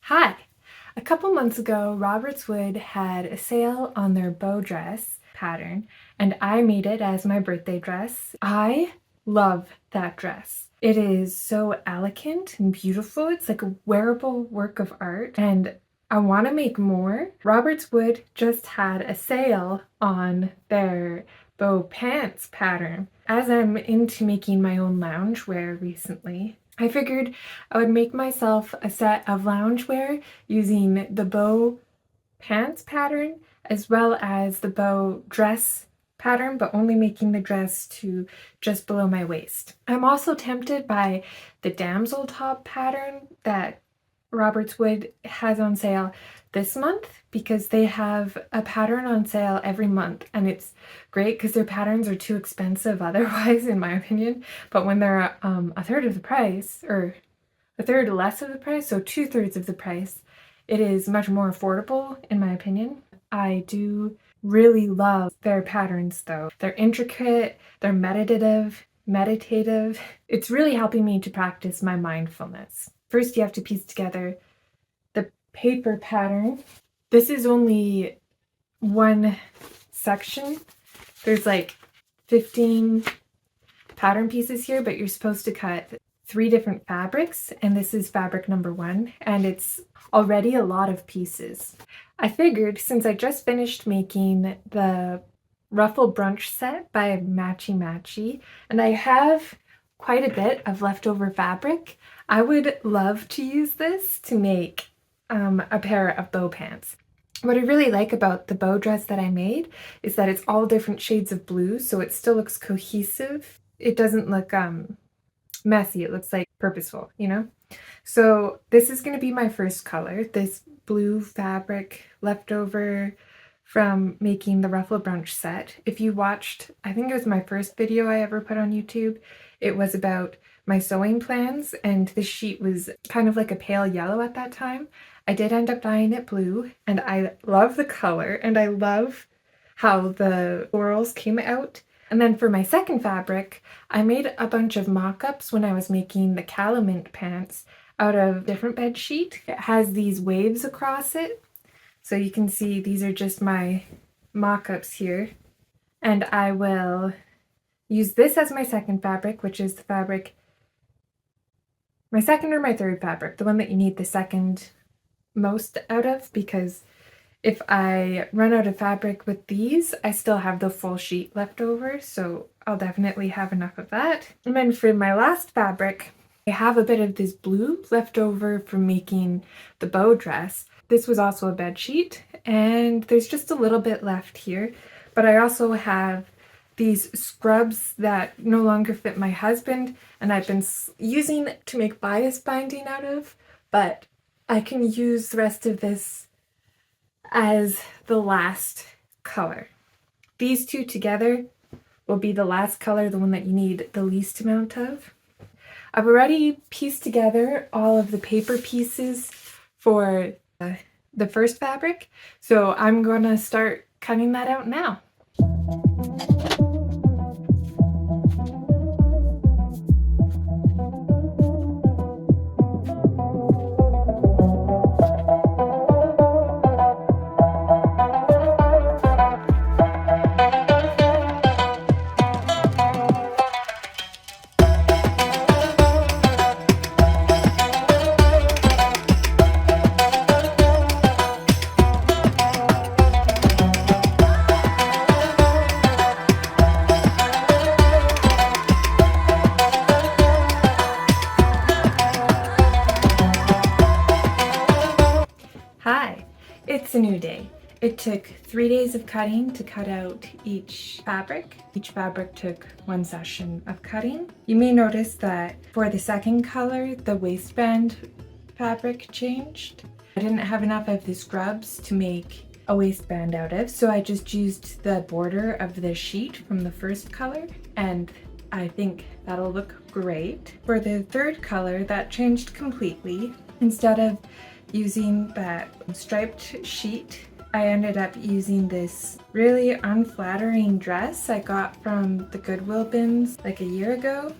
Hi! A couple months ago, Robertswood had a sale on their bow dress pattern, and I made it as my birthday dress. I love that dress. It is so elegant and beautiful. It's like a wearable work of art, and I want to make more. Robertswood just had a sale on their bow pants pattern. As I'm into making my own loungewear recently, I figured I would make myself a set of loungewear using the bow pants pattern as well as the bow dress pattern, but only making the dress to just below my waist. I'm also tempted by the damsel top pattern that Robertswood has on sale this month because they have a pattern on sale every month, and it's great because their patterns are too expensive otherwise, in my opinion. But when they're a third of the price, or a third less of the price, so 2/3 of the price, it is much more affordable, in my opinion. I do really love their patterns though. They're intricate, they're meditative. It's really helping me to practice my mindfulness. First, you have to piece together the paper pattern. This is only one section. There's like 15 pattern pieces here, but you're supposed to cut 3 different fabrics, and this is fabric number 1, and it's already a lot of pieces. I figured since I just finished making the ruffle brunch set by Matchy Matchy, and I have quite a bit of leftover fabric, I would love to use this to make a pair of bow pants. What I really like about the bow dress that I made is that it's all different shades of blue, so it still looks cohesive. It doesn't look messy, it looks like purposeful, you know? So this is going to be my first color, this blue fabric leftover from making the ruffle brunch set. If you watched, I think it was my first video I ever put on YouTube, it was about my sewing plans, and the sheet was kind of like a pale yellow at that time. I did end up dyeing it blue, and I love the color, and I love how the florals came out. And then for my second fabric, I made a bunch of mock-ups when I was making the Calamint pants out of different bed sheet. It has these waves across it. So you can see these are just my mock-ups here. And I will use this as my second fabric, which is the fabric, my second or my third fabric, the one that you need the second most out of, because if I run out of fabric with these, I still have the full sheet left over, so I'll definitely have enough of that. And then for my last fabric, I have a bit of this blue left over from making the bow dress. This was also a bed sheet, and there's just a little bit left here, but I also have these scrubs that no longer fit my husband, and I've been using to make bias binding out of, but I can use the rest of this as the last color. These two together will be the last color, the one that you need the least amount of. I've already pieced together all of the paper pieces for the first fabric, so I'm gonna start cutting that out now. Hi, it's a new day. It took 3 days of cutting to cut out each fabric. Each fabric took 1 session of cutting. You may notice that for the second color, the waistband fabric changed. I didn't have enough of the scrubs to make a waistband out of, so I just used the border of the sheet from the first color, and I think that'll look great. For the third color, that changed completely. Instead of using that striped sheet, I ended up using this really unflattering dress I got from the Goodwill bins like a year ago.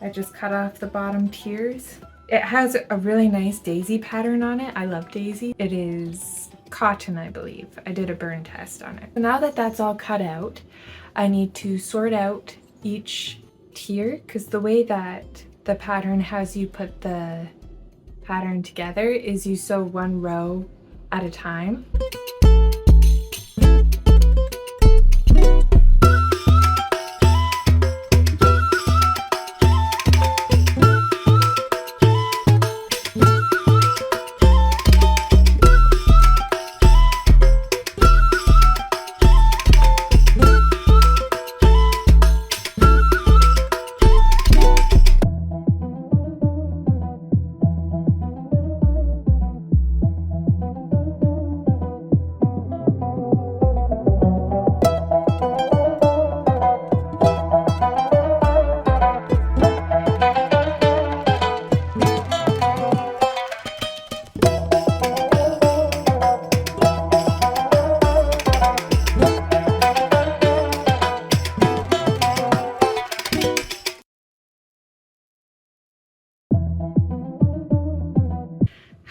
I just cut off the bottom tiers It has a really nice daisy pattern on it. I love daisy. It is cotton, I believe. I did a burn test on it. So now that that's all cut out, I need to sort out each tier, because the way that the pattern has you put the pattern together is you sew one row at a time.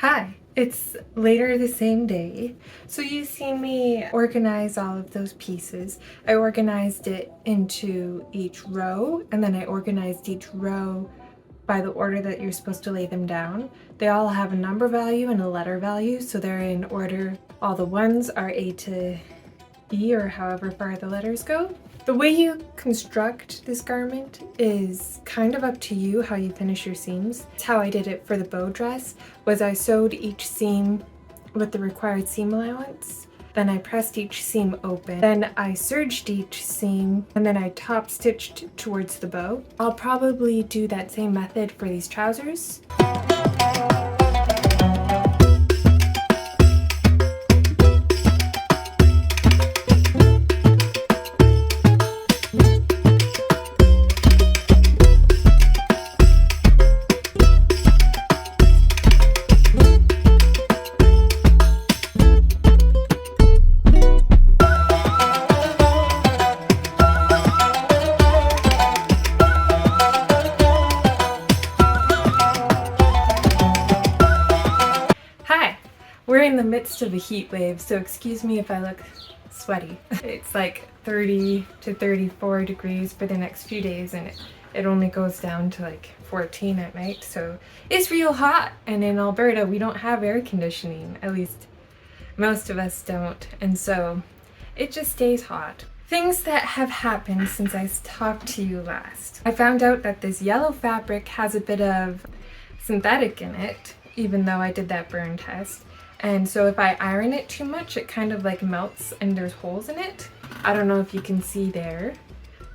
Hi, it's later the same day. So you've seen me organize all of those pieces. I organized it into each row, and then I organized each row by the order that you're supposed to lay them down. They all have a number value and a letter value, so they're in order. All the ones are A to E, or however far the letters go. The way you construct this garment is kind of up to you how you finish your seams. That's how I did it for the bow dress, was I sewed each seam with the required seam allowance. Then I pressed each seam open. Then I serged each seam, and then I top stitched towards the bow. I'll probably do that same method for these trousers. We're in the midst of a heat wave, so excuse me if I look sweaty. It's like 30 to 34 degrees for the next few days, and it only goes down to like 14 at night, so it's real hot. And in Alberta, we don't have air conditioning, at least most of us don't, and so it just stays hot. Things that have happened since I talked to you last. I found out that this yellow fabric has a bit of synthetic in it, even though I did that burn test. And so if I iron it too much, it kind of like melts and there's holes in it. I don't know if you can see there,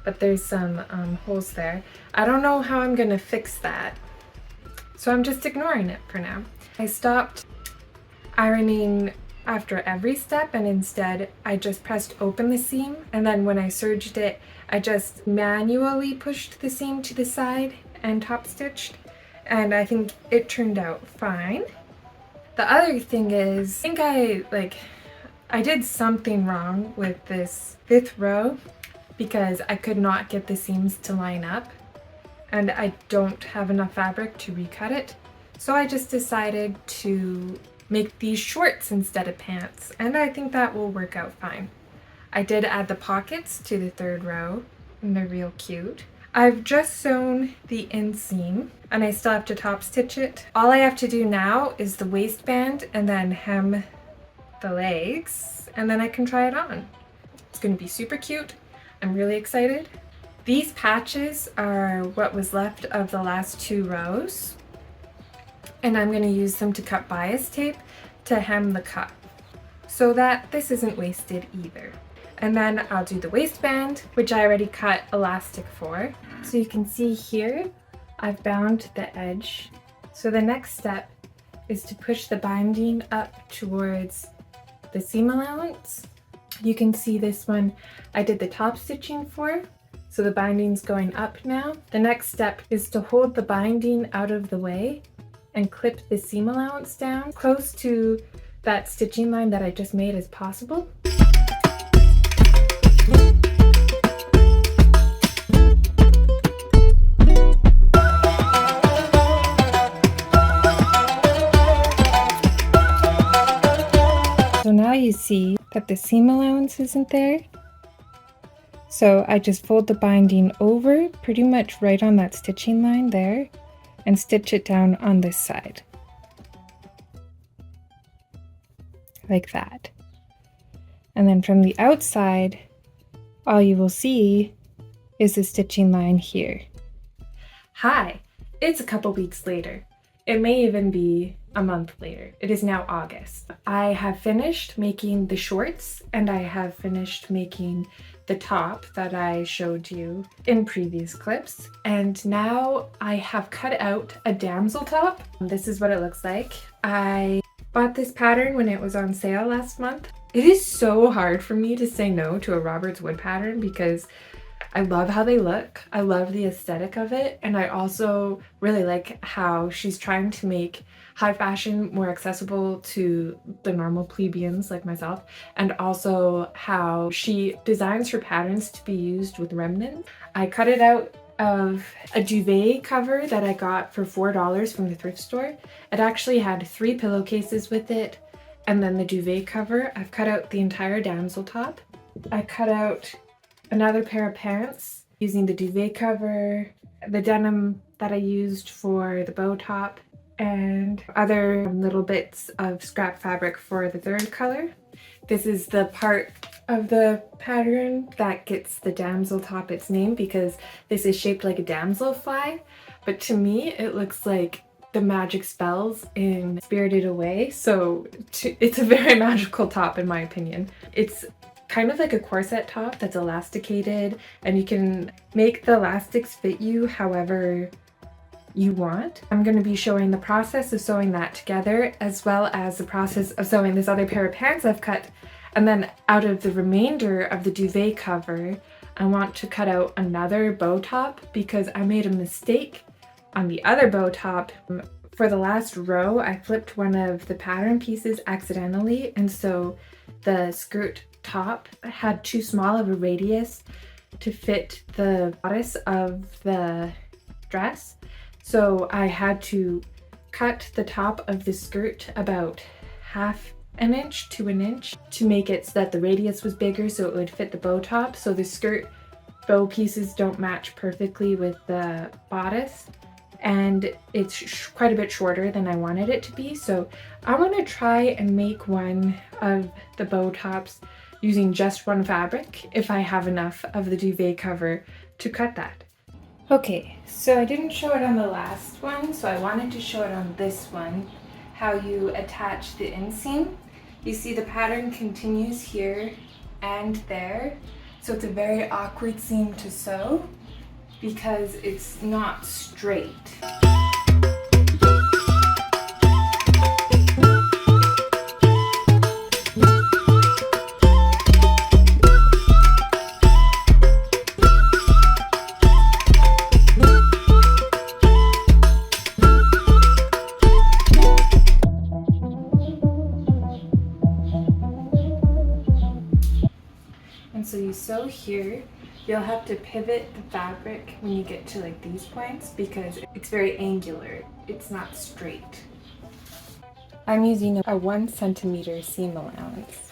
but there's some holes there. I don't know how I'm gonna fix that, so I'm just ignoring it for now. I stopped ironing after every step, and instead I just pressed open the seam, and then when I serged it, I just manually pushed the seam to the side and top stitched, and I think it turned out fine. The other thing is, I think I did something wrong with this 5th row because I could not get the seams to line up, and I don't have enough fabric to recut it. So I just decided to make these shorts instead of pants, and I think that will work out fine. I did add the pockets to the 3rd row, and they're real cute. I've just sewn the inseam, and I still have to top stitch it. All I have to do now is the waistband and then hem the legs, and then I can try it on. It's gonna be super cute. I'm really excited. These patches are what was left of the last 2 rows, and I'm gonna use them to cut bias tape to hem the cut so that this isn't wasted either. And then I'll do the waistband, which I already cut elastic for. So you can see here, I've bound the edge. So the next step is to push the binding up towards the seam allowance. You can see this one I did the top stitching for, so the binding's going up now. The next step is to hold the binding out of the way and clip the seam allowance down close to that stitching line that I just made as possible. Now you see that the seam allowance isn't there. So I just fold the binding over pretty much right on that stitching line there and stitch it down on this side. Like that. And then from the outside, all you will see is the stitching line here. Hi, it's a couple weeks later. It may even be a month later. It is now August. I have finished making the shorts and I have finished making the top that I showed you in previous clips. And now I have cut out a damsel top. This is what it looks like. I bought this pattern when it was on sale last month. It is so hard for me to say no to a Roberts Wood pattern because I love how they look. I love the aesthetic of it. And I also really like how she's trying to make high fashion more accessible to the normal plebeians like myself. And also how she designs her patterns to be used with remnants. I cut it out of a duvet cover that I got for $4 from the thrift store. It actually had 3 pillowcases with it. And then the duvet cover. I've cut out the entire damsel top. I cut out another pair of pants using the duvet cover, the denim that I used for the bow top, and other little bits of scrap fabric for the third color. This is the part of the pattern that gets the damsel top its name because this is shaped like a damselfly, but to me it looks like the magic spells in Spirited Away, so it's a very magical top in my opinion. It's kind of like a corset top that's elasticated, and you can make the elastics fit you however you want. I'm going to be showing the process of sewing that together, as well as the process of sewing this other pair of pants I've cut. And then out of the remainder of the duvet cover, I want to cut out another bow top because I made a mistake on the other bow top. For the last row, I flipped one of the pattern pieces accidentally, and so the skirt top had too small of a radius to fit the bodice of the dress. So I had to cut the top of the skirt about half an inch to an inch to make it so that the radius was bigger so it would fit the bow top. So the skirt bow pieces don't match perfectly with the bodice, and it's quite a bit shorter than I wanted it to be. So I want to try and make one of the bow tops using just one fabric if I have enough of the duvet cover to cut that. Okay, so I didn't show it on the last one, so I wanted to show it on this one, how you attach the inseam. You see the pattern continues here and there, so it's a very awkward seam to sew because it's not straight. And so you sew here. You'll have to pivot the fabric when you get to like these points because it's very angular. It's not straight. I'm using a 1 centimeter seam allowance.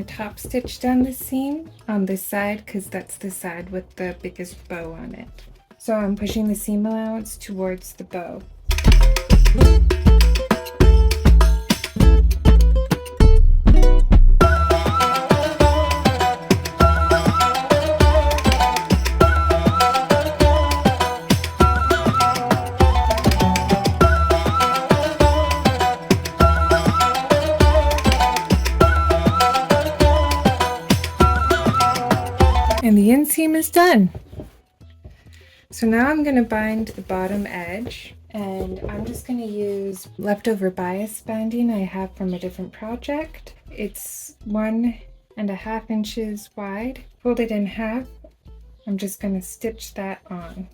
Top stitch down the seam on this side because that's the side with the biggest bow on it. So I'm pushing the seam allowance towards the bow. And the inseam is done. So now I'm going to bind the bottom edge, and I'm just going to use leftover bias binding I have from a different project. It's 1.5 inches wide. Fold it in half. I'm just going to stitch that on.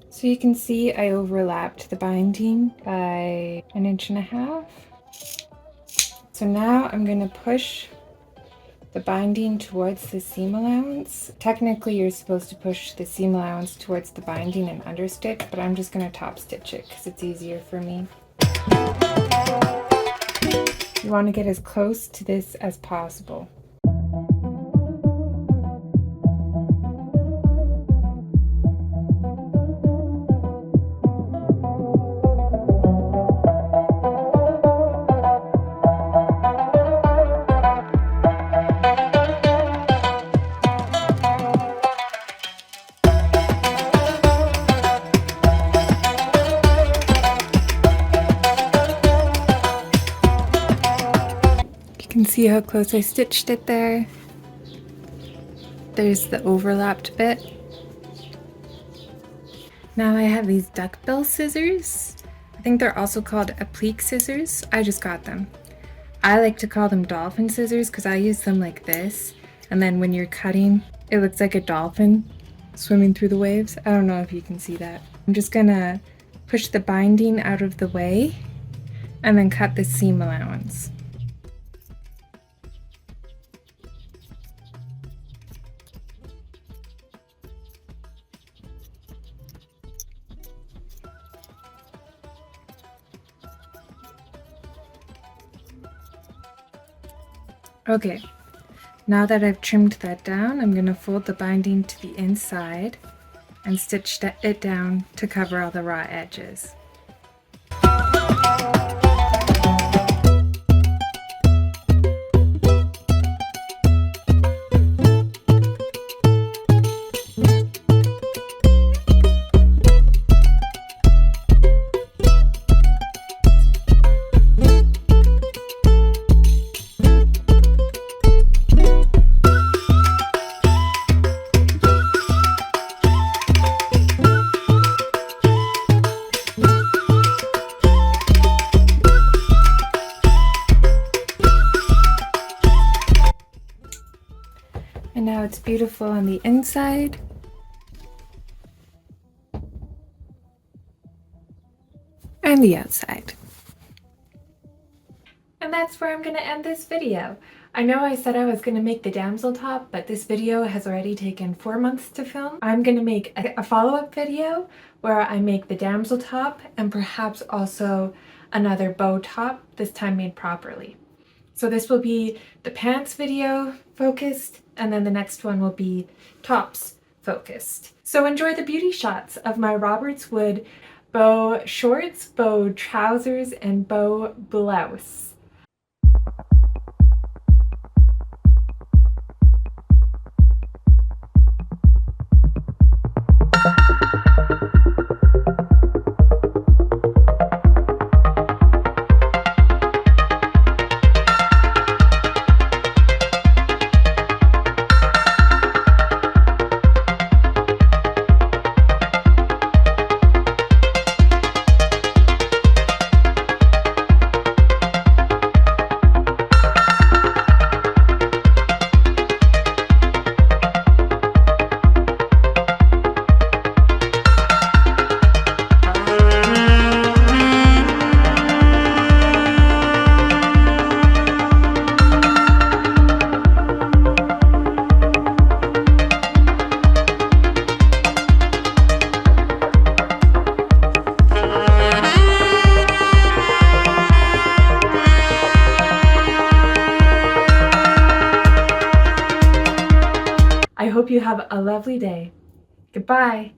So you can see I overlapped the binding by 1.5 inches. So now I'm going to push the binding towards the seam allowance. Technically you're supposed to push the seam allowance towards the binding and understitch, but I'm just going to top stitch it because it's easier for me. You want to get as close to this as possible. You can see how close I stitched it there. There's the overlapped bit. Now I have these duckbill scissors. I think they're also called applique scissors. I just got them. I like to call them dolphin scissors because I use them like this. And then when you're cutting, it looks like a dolphin swimming through the waves. I don't know if you can see that. I'm just gonna push the binding out of the way and then cut the seam allowance. Okay, now that I've trimmed that down, I'm going to fold the binding to the inside and stitch it down to cover all the raw edges. And now it's beautiful on the inside. And the outside. And that's where I'm going to end this video. I know I said I was going to make the damsel top, but this video has already taken 4 months to film. I'm going to make a follow-up video where I make the damsel top and perhaps also another bow top, this time made properly. So this will be the pants video focused, and then the next one will be tops focused. So enjoy the beauty shots of my Roberts Wood bow shorts, bow trousers, and bow blouse. hope you have a lovely day. Goodbye.